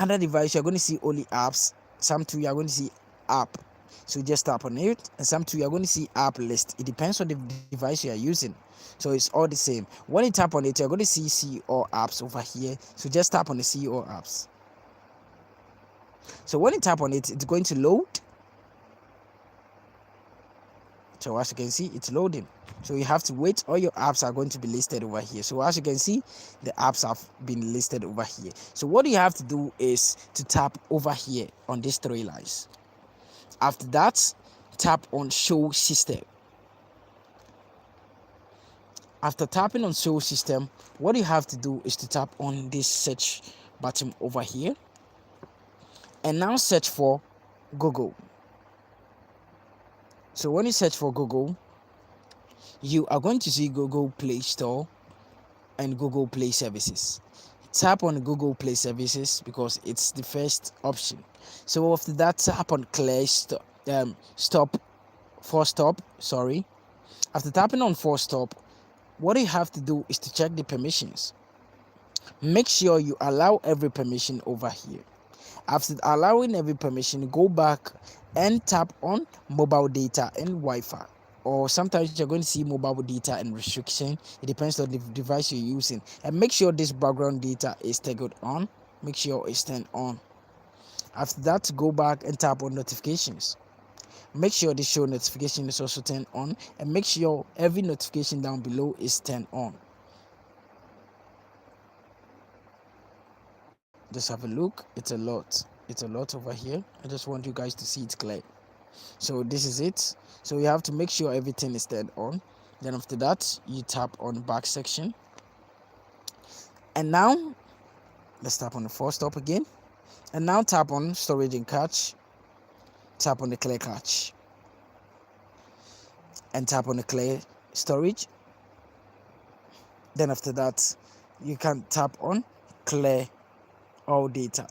other device, you're going to see only apps. Some two, you're going to see app. So just tap on it, and some two, you're going to see app list. It depends on the device you are using, so it's all the same. When you tap on it, you're going to see all apps over here. So just tap on the see all apps. So when you tap on it, it's going to load. So as you can see, it's loading. So you have to wait. All your apps are going to be listed over here. So as you can see, the apps have been listed over here. So what you have to do is to tap over here on these three lines. After that, tap on show system. After tapping on show system, what you have to do is to tap on this search button over here and now search for Google. So when you search for Google, you are going to see Google Play Store and Google Play Services. Tap on Google Play Services because it's the first option. So after that, tap on clear force stop. Sorry. After tapping on force stop, what you have to do is to check the permissions. Make sure you allow every permission over here. After allowing every permission, go back and tap on mobile data and Wi-Fi. Or sometimes you're going to see mobile data and restriction. It depends on the device you're using. And make sure this background data is toggled on. Make sure it's turned on. After that, go back and tap on notifications. Make sure the show notification is also turned on. And make sure every notification down below is turned on. Just have a look. It's a lot over here. I just want you guys to see it clear. So this is it. So you have to make sure everything is turned on. Then after that, you tap on back section. And now let's tap on the force stop again. And now tap on storage and cache. Tap on the clear cache. And tap on the clear storage. Then after that, you can tap on clear all data.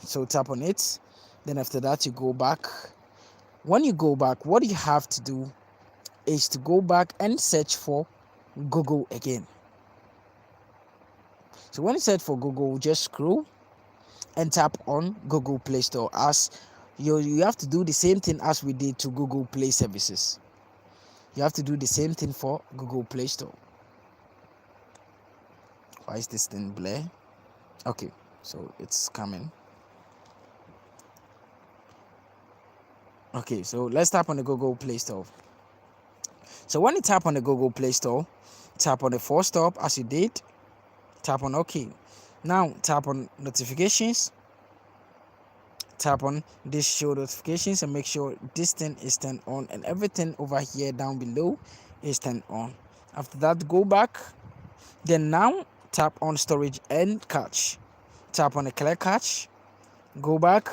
So tap on it. Then after that, you go back. When you go back, what you have to do is to go back and search for Google again. So when you search for Google, just scroll and tap on Google Play Store. As you have to do the same thing as we did to Google Play Services. You have to do the same thing for Google Play Store. Why is this thing blur? Okay, so it's coming. Okay, so let's tap on the Google Play Store. So when you tap on the Google Play Store, tap on the force stop as you did. Tap on OK. Now tap on notifications. Tap on this show notifications and make sure this thing is turned on and everything over here down below is turned on. After that, go back. Then now tap on storage and cache. Tap on the clear cache. Go back.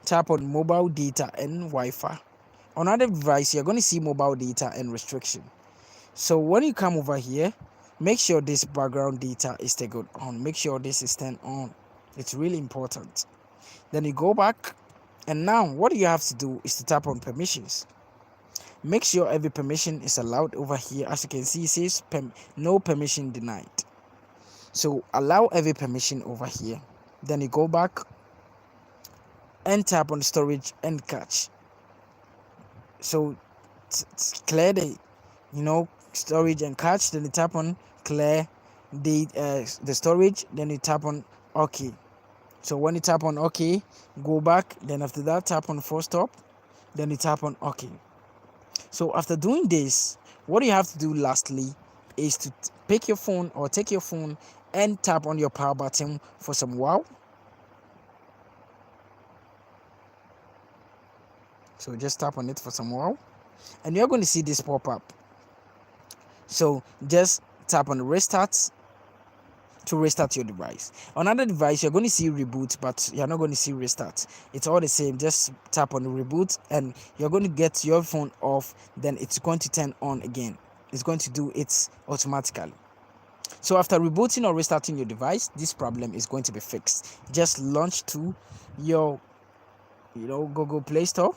Tap on mobile data and Wi-Fi. On other device, you're going to see mobile data and restriction. So when you come over here, make sure this background data is toggled on. Make sure this is turned on. It's really important. Then you go back, and now what you have to do is to tap on permissions. Make sure every permission is allowed over here. As you can see, it says no permission denied. So allow every permission over here. Then you go back and tap on storage and cache. So clear the storage and cache. Then you tap on clear the storage. Then you tap on OK. So when you tap on OK, go back. Then after that, tap on force stop. Then you tap on OK. So after doing this, what you have to do lastly is to pick your phone or take your phone and tap on your power button for some wow. So just tap on it for some wow, and you're going to see this pop up. So just tap on restart to restart your device. On another device, you're going to see reboot, but you're not going to see restart. It's all the same. Just tap on the reboot and you're going to get your phone off. Then it's going to turn on again. It's going to do it automatically. So after rebooting or restarting your device, this problem is going to be fixed. Just launch to your Google Play Store.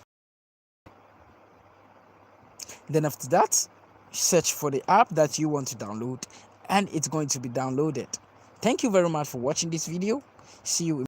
Then after that, search for the app that you want to download, and it's going to be downloaded. Thank you very much for watching this video. See you